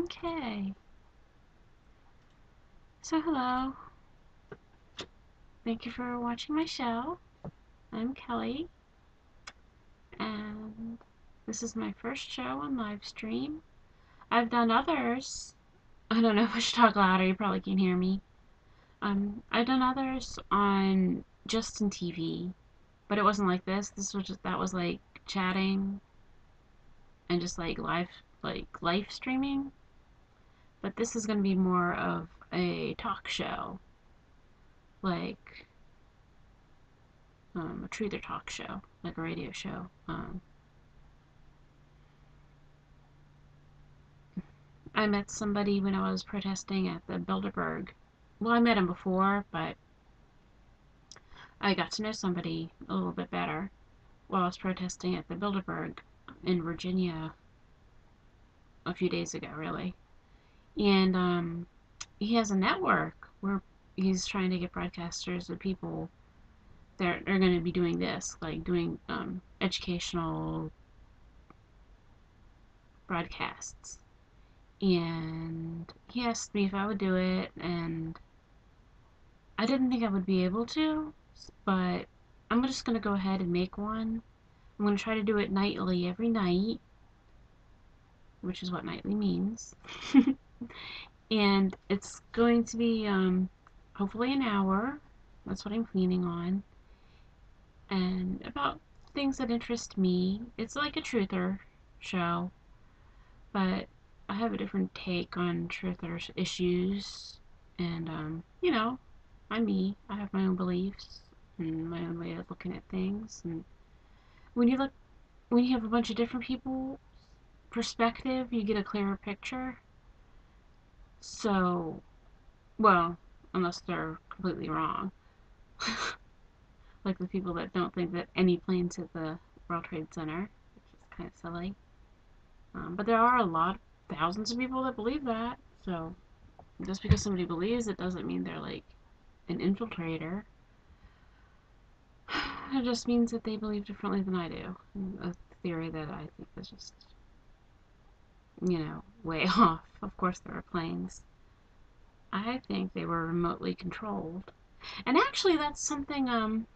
Okay. So hello. Thank you for watching my show. I'm Kelly, and this is my first show on Livestream. I've done others. I don't know if I should talk louder. You probably can't hear me. I've done others on Justin TV, but it wasn't like this. That was like chatting and just like live streaming. But this is gonna be more of a talk show, like a truth or talk show, like a radio show. I met somebody when I was protesting at the Bilderberg. Well, I met him before, but I got to know somebody a little bit better while I was protesting at the Bilderberg in Virginia a few days ago, really. And he has a network where he's trying to get broadcasters and people that are going to be doing this, like doing educational broadcasts. And he asked me if I would do it, and I didn't think I would be able to, but I'm just going to go ahead and make one. I'm going to try to do it nightly every night, which is what nightly means. And it's going to be hopefully an hour. That's what I'm planning on. And about things that interest me. It's like a truther show, but I have a different take on truther issues. And, I'm me. I have my own beliefs and my own way of looking at things. And when you look, when you have a bunch of different people perspective, you get a clearer picture. So, well, unless they're completely wrong, like the people that don't think that any planes hit the World Trade Center, which is kind of silly. But there are a lot, thousands of people that believe that. So just because somebody believes it doesn't mean they're like an infiltrator. It just means that they believe differently than I do. A theory that I think is just, way off. Of course, there are planes. I think they were remotely controlled. And actually, that's something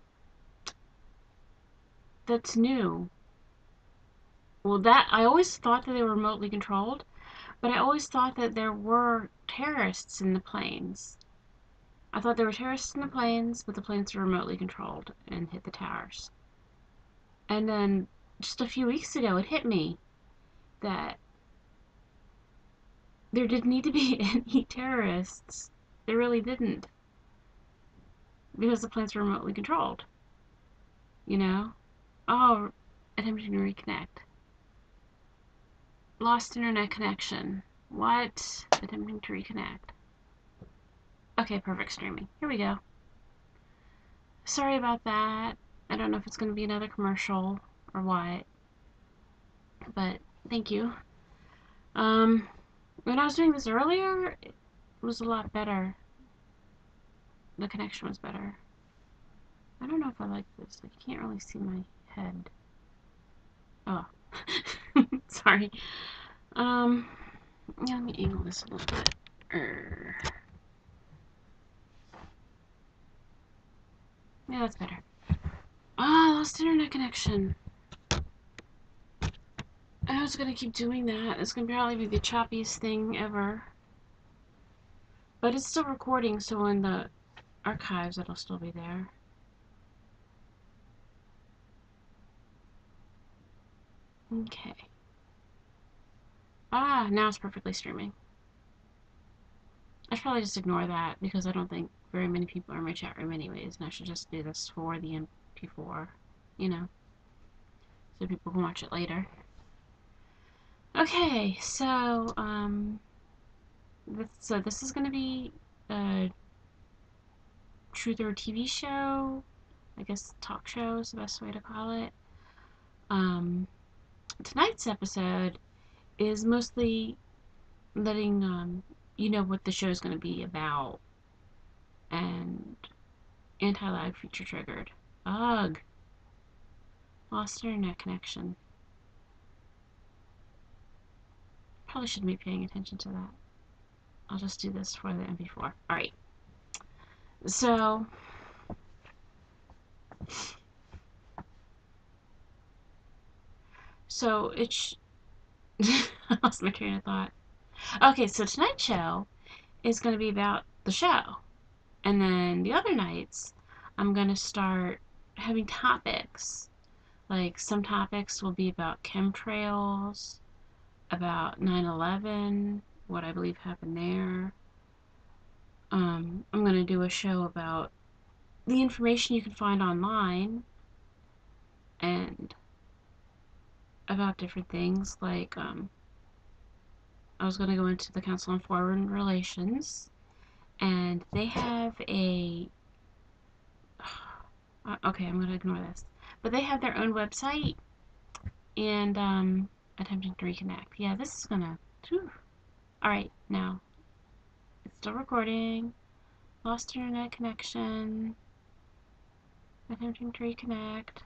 that's new. Well, that I always thought that they were remotely controlled, but I always thought that there were terrorists in the planes. I thought there were terrorists in the planes, but the planes were remotely controlled and hit the towers. And then just a few weeks ago, it hit me that there didn't need to be any terrorists. There really didn't, because the planes were remotely controlled. You know? Oh, attempting to reconnect. Lost internet connection. What? Attempting to reconnect. Okay, perfect streaming. Here we go. Sorry about that. I don't know if it's going to be another commercial or what, but thank you. When I was doing this earlier, it was a lot better. The connection was better. I don't know if I like this. Like, you can't really see my head. Oh. Sorry. Yeah, let me angle this a little bit. Yeah, that's better. Ah, lost internet connection. I was gonna keep doing that. It's gonna probably be the choppiest thing ever. But it's still recording, so in the archives it'll still be there. Okay. Ah, now it's perfectly streaming. I should probably just ignore that because I don't think very many people are in my chat room anyways, and I should just do this for the MP4, so people can watch it later. Okay, so this is gonna be a truth or TV show. I guess talk show is the best way to call it. Tonight's episode is mostly letting you know what the show is going to be about, and anti-lag feature triggered. Ugh. Lost internet connection. probably shouldn't be paying attention to that. I'll just do this for the MP4. Alright. So it's I lost my train of thought. Okay, so tonight's show is going to be about the show. And then the other nights, I'm going to start having topics. Like, some topics will be about chemtrails, about 9/11, what I believe happened there. I'm going to do a show about the information you can find online and about different things. Like, I was going to go into the Council on Foreign Relations, and they have a. Okay, I'm going to ignore this. But they have their own website, and attempting to reconnect. Yeah, this is going to. Alright, now. It's still recording. Lost internet connection. Attempting to reconnect.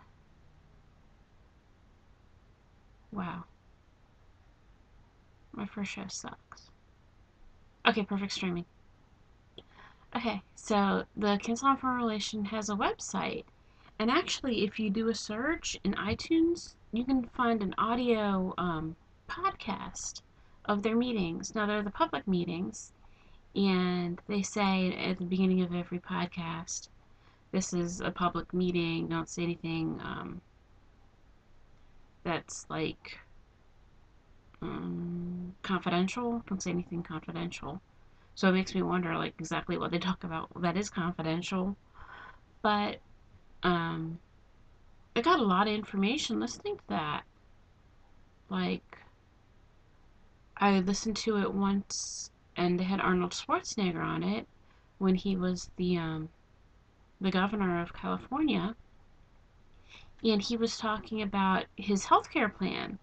Wow. My first show sucks. Okay, perfect streaming. Okay, so the Council on Foreign Relations has a website. And actually, if you do a search in iTunes, you can find an audio podcast of their meetings. Now, they're the public meetings, and they say at the beginning of every podcast, this is a public meeting, don't say anything that's like confidential, don't say anything confidential. So it makes me wonder, like, exactly what they talk about that is confidential. But I got a lot of information listening to that. Like, I listened to it once, and they had Arnold Schwarzenegger on it when he was the governor of California, and he was talking about his healthcare plan.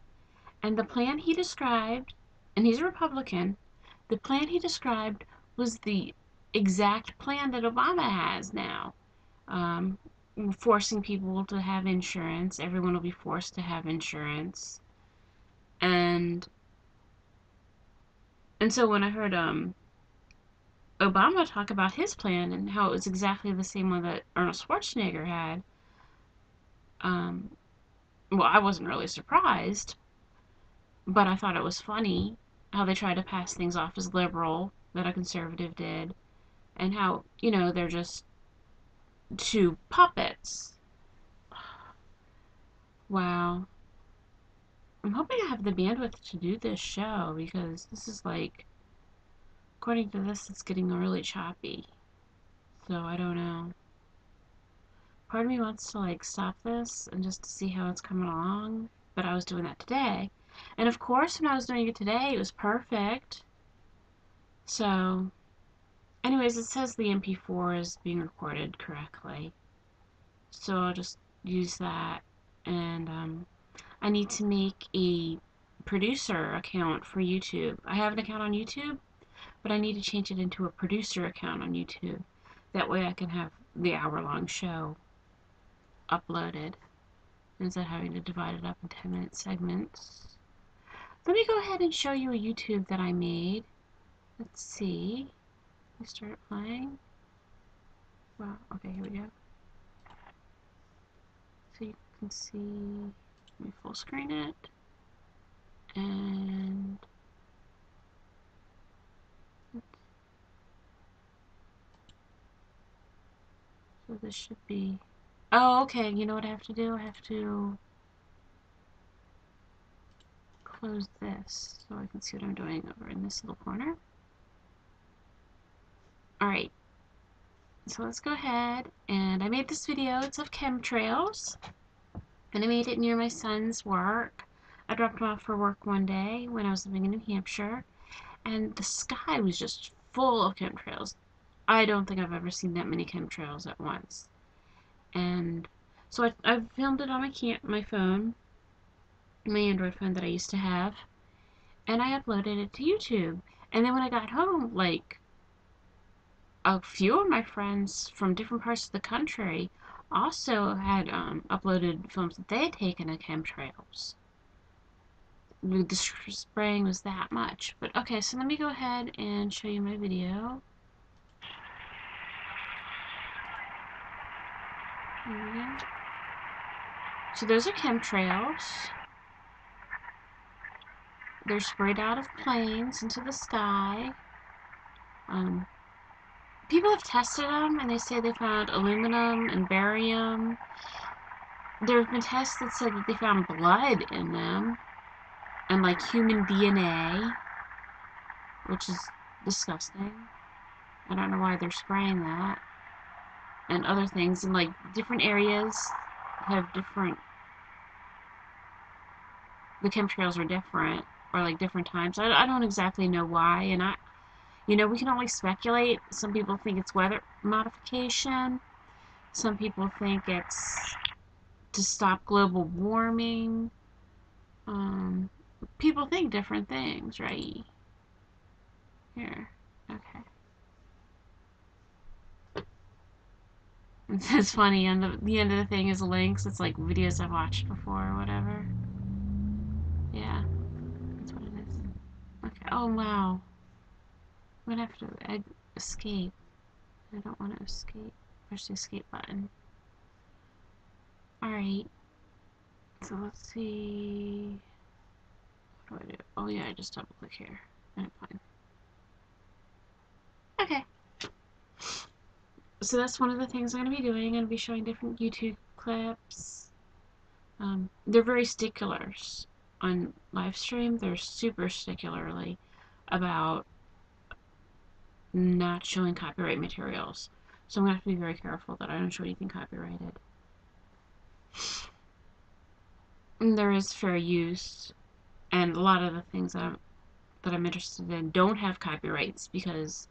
And the plan he described, and he's a Republican, the plan he described was the exact plan that Obama has now. Um, Forcing people to have insurance. Everyone will be forced to have insurance. And so when I heard Obama talk about his plan and how it was exactly the same one that Arnold Schwarzenegger had, um, well, I wasn't really surprised, but I thought it was funny how they tried to pass things off as liberal that a conservative did, and how, they're just two puppets. Wow. I'm hoping I have the bandwidth to do this show, because this is like, according to this, it's getting really choppy. So I don't know. Part of me wants to like stop this and just to see how it's coming along, but I was doing that today. And of course, when I was doing it today, it was perfect. So, anyways, it says the MP4 is being recorded correctly. So I'll just use that. And I need to make a producer account for YouTube. I have an account on YouTube, but I need to change it into a producer account on YouTube. That way I can have the hour-long show uploaded instead of having to divide it up in 10-minute segments. Let me go ahead and show you a YouTube that I made. Let's see. I start playing. Wow, okay, here we go. So you can see, let me full screen it. And so this should be, oh, okay, you know what I have to do? I have to close this so I can see what I'm doing over in this little corner. Alright, so let's go ahead, and I made this video. It's of chemtrails, and I made it near my son's work. I dropped him off for work one day when I was living in New Hampshire, and the sky was just full of chemtrails. I don't think I've ever seen that many chemtrails at once. And so I filmed it on my phone, my Android phone that I used to have, and I uploaded it to YouTube. And then when I got home, like, a few of my friends from different parts of the country also had uploaded films that they had taken of chemtrails. the spraying was that much. But okay, so let me go ahead and show you my video. So those are chemtrails. They're sprayed out of planes into the sky. People have tested them and they say they found aluminum and barium. There have been tests that said that they found blood in them and like human DNA, which is disgusting. I don't know why they're spraying that. And other things, and like different areas have different, the chemtrails are different, or like different times. I don't exactly know why, and we can only speculate. Some people think it's weather modification. Some people think it's to stop global warming. People think different things, right? Here, okay. It's funny, and the end of the thing is links. It's like videos I've watched before or whatever. Yeah, that's what it is. Okay, oh wow. I'm gonna have to escape. I don't want to escape. Push the escape button. Alright, so let's see. What do I do? Oh yeah, I just double click here. And fine. Okay. So that's one of the things I'm going to be doing. I'm going to be showing different YouTube clips. They're very stickler on Livestream. They're super sticklerly about not showing copyright materials. So I'm going to have to be very careful that I don't show anything copyrighted. And there is fair use, and a lot of the things that I'm interested in don't have copyrights because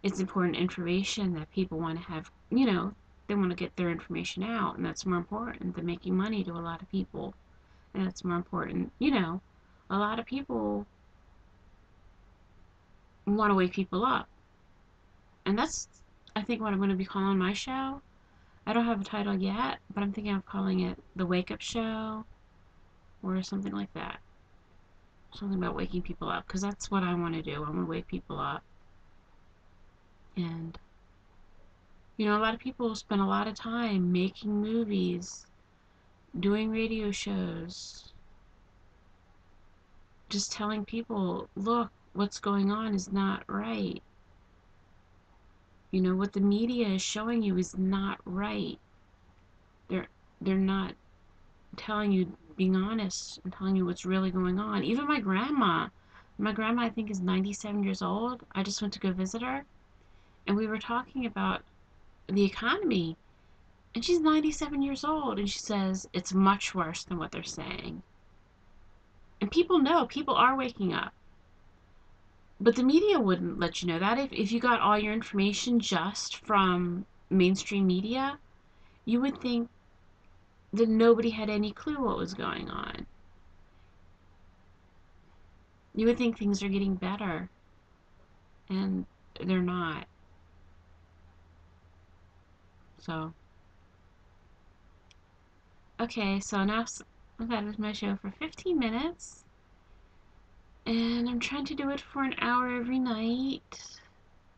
it's important information that people want to have, they want to get their information out, and that's more important than making money to a lot of people. And that's more important, a lot of people want to wake people up. And that's, I think, what I'm going to be calling my show. I don't have a title yet, but I'm thinking of calling it The Wake Up Show or something like that. Something about waking people up, because that's what I want to do. I want to wake people up. And a lot of people spend a lot of time making movies, doing radio shows, just telling people, look, what's going on is not right. What the media is showing you is not right. They're not telling you, being honest, and telling you what's really going on. Even my grandma, I think, is 97 years old. I just went to go visit her, and we were talking about the economy. And she's 97 years old, and she says it's much worse than what they're saying. And people know, people are waking up. But the media wouldn't let you know that. If you got all your information just from mainstream media, you would think that nobody had any clue what was going on. You would think things are getting better, and they're not. So, okay, so now I've had my show for 15 minutes, and I'm trying to do it for an hour every night,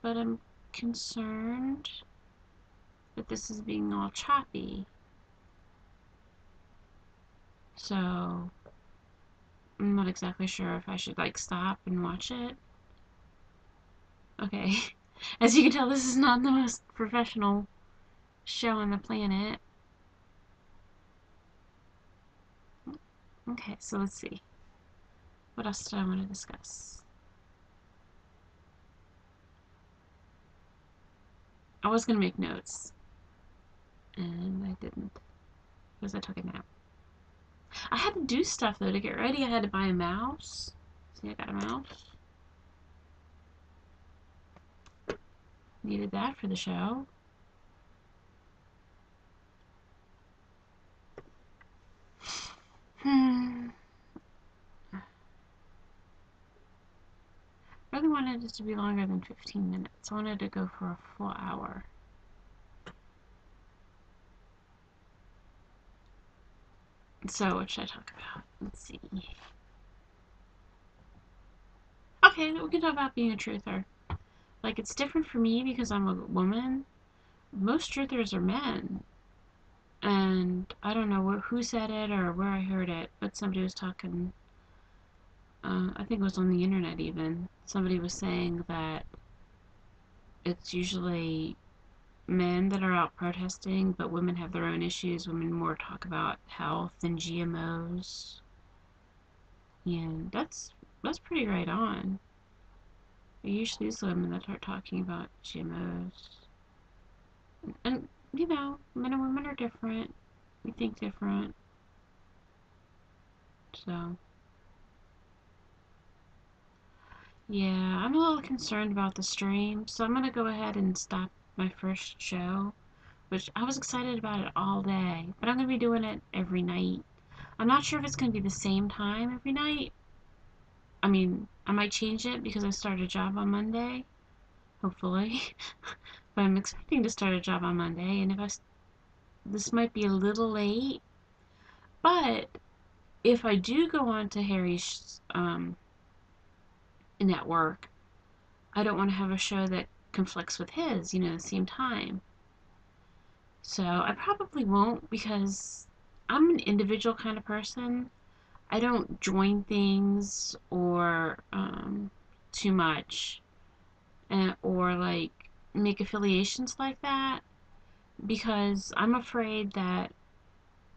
but I'm concerned that this is being all choppy. So, I'm not exactly sure if I should, stop and watch it. Okay. As you can tell, this is not the most professional show on the planet. Okay, so let's see. What else did I want to discuss? I was going to make notes, and I didn't, because I took a nap. I had to do stuff, though, to get ready. I had to buy a mouse. See, I got a mouse. Needed that for the show. I really wanted it to be longer than 15 minutes. I wanted to go for a full hour. So, what should I talk about? Let's see. Okay, we can talk about being a truther. Like, it's different for me because I'm a woman. Most truthers are men. And I don't know who said it or where I heard it, but somebody was talking, I think it was on the internet even. Somebody was saying that it's usually men that are out protesting, but women have their own issues. Women more talk about health and GMOs. And that's pretty right on. It usually is women that are talking about GMOs. And, men and women are different. We think different. So, yeah, I'm a little concerned about the stream. So I'm going to go ahead and stop my first show, which I was excited about it all day. But I'm going to be doing it every night. I'm not sure if it's going to be the same time every night. I mean, I might change it because I start a job on Monday, hopefully. But I'm expecting to start a job on Monday, and this might be a little late, but if I do go on to Harry's network, I don't want to have a show that conflicts with his, the same time. So I probably won't because I'm an individual kind of person. I don't join things or too much or like make affiliations like that because I'm afraid that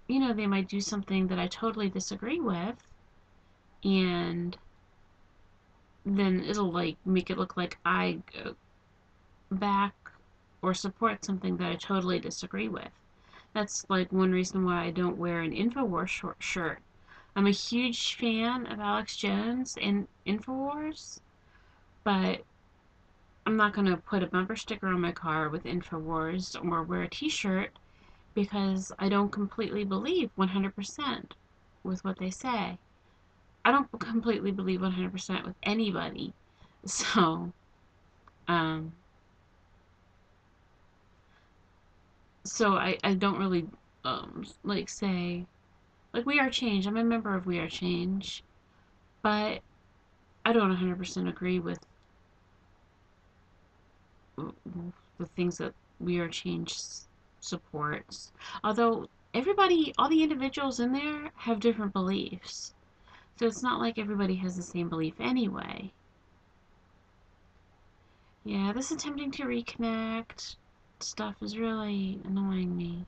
they might do something that I totally disagree with, and then it'll like make it look like I back or support something that I totally disagree with. That's like one reason why I don't wear an InfoWars shirt. I'm a huge fan of Alex Jones and InfoWars, but I'm not going to put a bumper sticker on my car with InfoWars or wear a t-shirt because I don't completely believe 100% with what they say. I don't completely believe 100% with anybody. So, um, I don't really, like say, like We Are Change. I'm a member of We Are Change, but I don't 100% agree with the things that We Are Change supports. Although all the individuals in there have different beliefs. So it's not like everybody has the same belief anyway. Yeah, this attempting to reconnect stuff is really annoying me.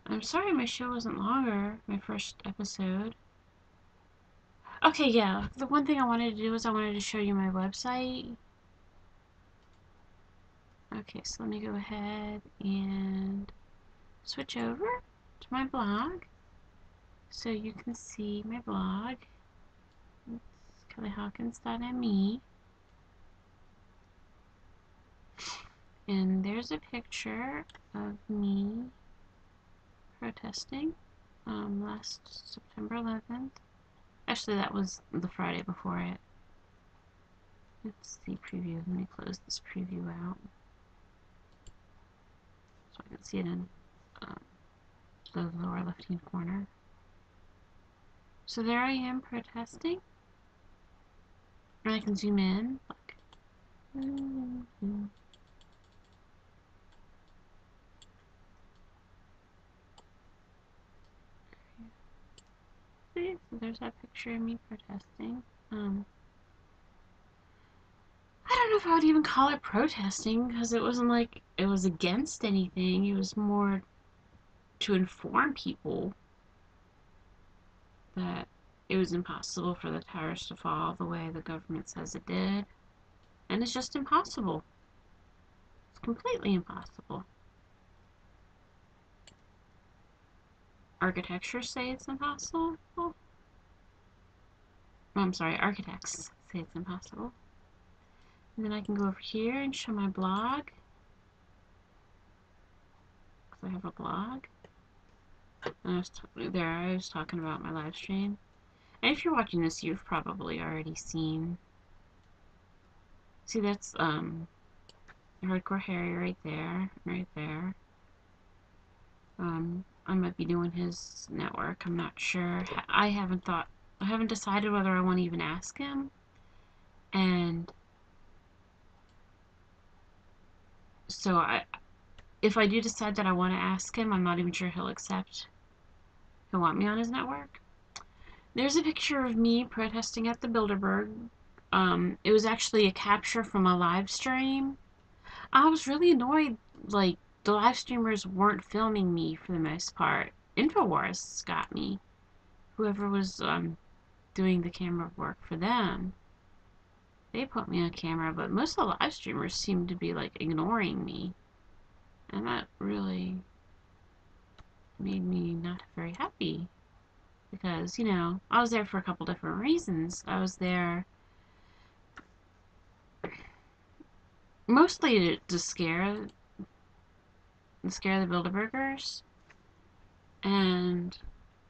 I'm sorry my show wasn't longer, my first episode. Okay, yeah, the one thing I wanted to do is I wanted to show you my website. Okay, so let me go ahead and switch over to my blog so you can see my blog. It's kellyhawkins.me. And there's a picture of me protesting last September 11th. Actually, that was the Friday before it. Let's see preview. Let me close this preview out so I can see it in the lower left-hand corner. So there I am protesting. And I can zoom in. Look. See? So there's that picture of me protesting. I don't know if I would even call it protesting because it wasn't like it was against anything. It was more to inform people that it was impossible for the towers to fall the way the government says it did. And it's just impossible. It's completely impossible. Architecture say it's impossible. Oh, I'm sorry, architects say it's impossible. And then I can go over here and show my blog. Because I have a blog. And I was talking about my live stream. And if you're watching this, you've probably already seen. See, that's Hardcore Harry right there, right there. I might be doing his network. I'm not sure. I haven't decided whether I want to even ask him. And so if I do decide that I want to ask him, I'm not even sure he'll want me on his network. There's a picture of me protesting at the Bilderberg. It was actually a capture from a live stream. I was really annoyed, like, the live streamers weren't filming me for the most part. InfoWars got me. Whoever was doing the camera work for them, they put me on camera, but most of the live streamers seemed to be, like, ignoring me. And that really made me not very happy. Because, you know, I was there for a couple different reasons. I was there mostly to scare the Bilderbergers, and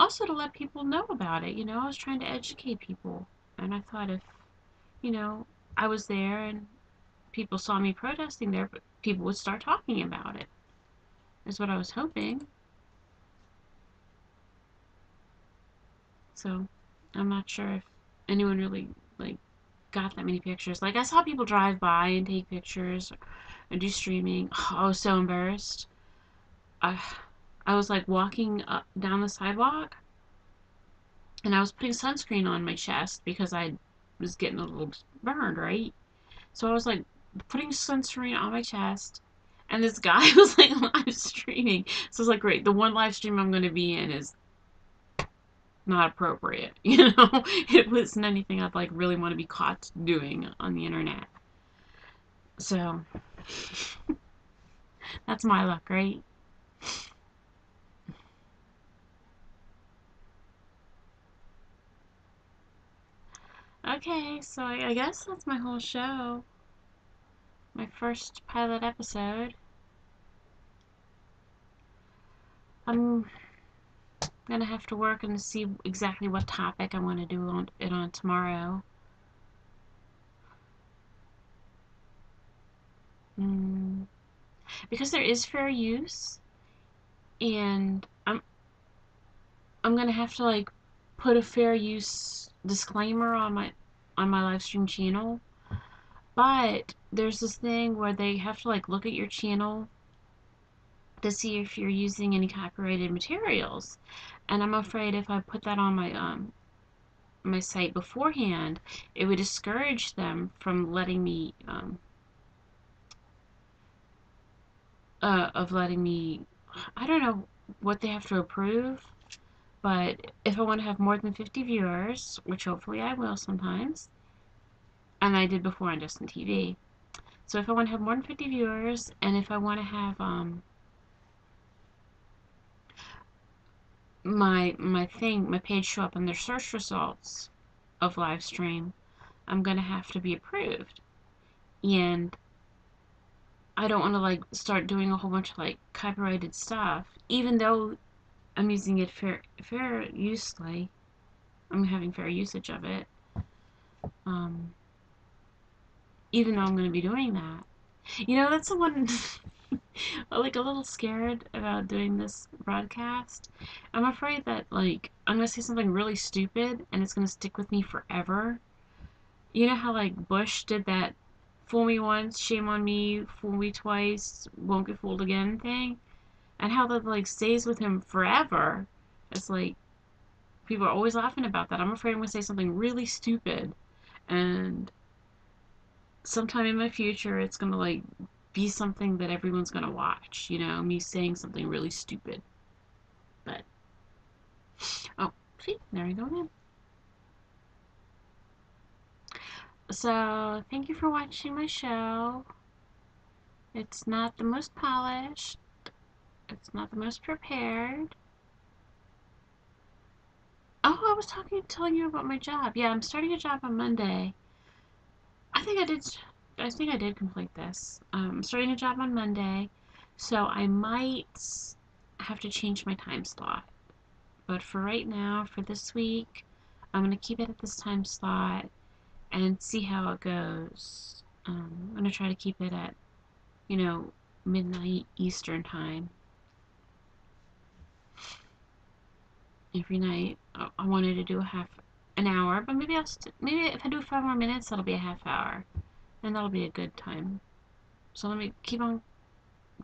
also to let people know about it. You know, I was trying to educate people, and I thought if, you know, I was there and people saw me protesting there, but people would start talking about it. Is what I was hoping. So I'm not sure if anyone really like got that many pictures. Like I saw people drive by and take pictures and do streaming. Oh, I was so embarrassed. I I was like walking up down the sidewalk and I was putting sunscreen on my chest because I was getting a little burned, right? So I was like putting sunscreen on my chest, and this guy was like live streaming. So I was like, great, the one live stream I'm going to be in is not appropriate. You know, it wasn't anything I'd like really want to be caught doing on the internet. So that's my luck, right? Okay, so I guess that's my whole show. My first pilot episode. I'm gonna have to work and see exactly what topic I want to do on tomorrow. Mm, because there is fair use, and I'm gonna have to like put a fair use disclaimer on my live stream channel. But there's this thing where they have to like look at your channel to see if you're using any copyrighted materials. And I'm afraid if I put that on my site beforehand, it would discourage them from letting me of letting me, I don't know what they have to approve, but if I want to have more than 50 viewers, which hopefully I will sometimes, and I did before on Justin TV. So if I want to have more than 50 viewers, and if I want to have my page show up in their search results of live stream, I'm gonna have to be approved. And I don't want to like start doing a whole bunch of like copyrighted stuff, even though I'm using it fair usely. I'm having fair usage of it. Um, Even though I'm going to be doing that. You know, that's the one. Like a little scared about doing this broadcast. I'm afraid that like I'm gonna say something really stupid and it's gonna stick with me forever. You know how like Bush did that "fool me once, shame on me; fool me twice, won't get fooled again" thing, and how that like stays with him forever. It's like people are always laughing about that. I'm afraid I'm gonna say something really stupid, and sometime in my future it's gonna like be something that everyone's gonna watch, you know, me saying something really stupid. But oh, see, there you go then. So thank you for watching my show. It's not the most polished, it's not the most prepared. Oh, I was telling you about my job. Yeah, I'm starting a job on Monday. I think I did I think I did complete this. I'm starting a job on Monday, so I might have to change my time slot. But for right now, for this week, I'm going to keep it at this time slot and see how it goes. I'm going to try to keep it at, you know, midnight Eastern time every night. I wanted to do a an hour, but maybe maybe if I do 5 more minutes, that'll be a half hour, and that'll be a good time. So let me keep on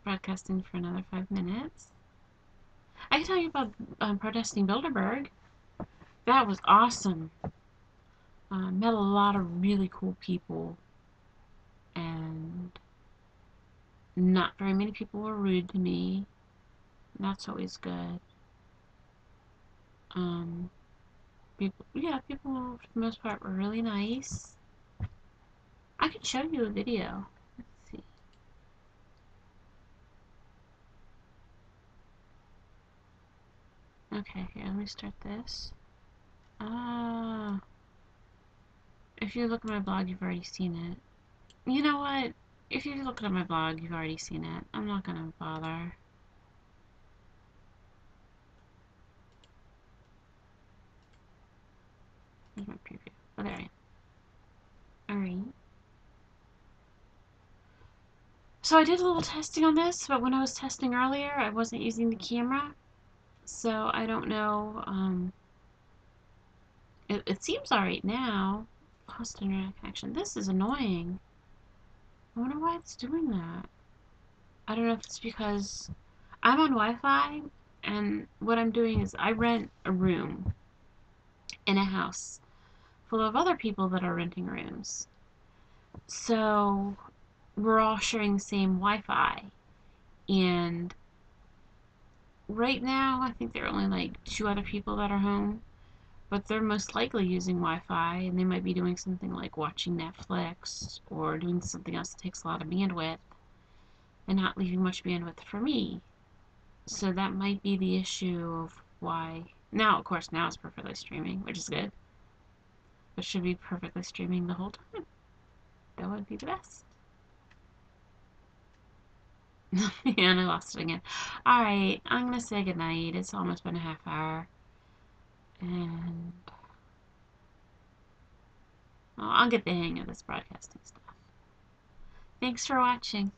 broadcasting for another 5 minutes. I can tell you about protesting Bilderberg. That was awesome. Met a lot of really cool people, and not very many people were rude to me. That's always good. Um, people for the most part were really nice. I could show you a video. Let's see. Okay, here, let me start this. Ah, if you look at my blog, you've already seen it. You know what? If you look at my blog, you've already seen it. I'm not gonna bother. Here's my preview. Oh, there I am. Alright. So I did a little testing on this, but when I was testing earlier, I wasn't using the camera. So I don't know. It seems alright now. Lost internet connection. This is annoying. I wonder why it's doing that. I don't know if it's because I'm on Wi-Fi, and what I'm doing is I rent a room in a house full of other people that are renting rooms. So we're all sharing the same Wi-Fi, and right now I think there are only like 2 other people that are home, but they're most likely using Wi-Fi, and they might be doing something like watching Netflix or doing something else that takes a lot of bandwidth and not leaving much bandwidth for me. So that might be the issue of why. Now, of course, now it's perfectly streaming, which is good. It should be perfectly streaming the whole time. That would be the best. And I lost it again. Alright, I'm going to say goodnight. It's almost been a half hour. And well, I'll get the hang of this broadcasting stuff. Thanks for watching.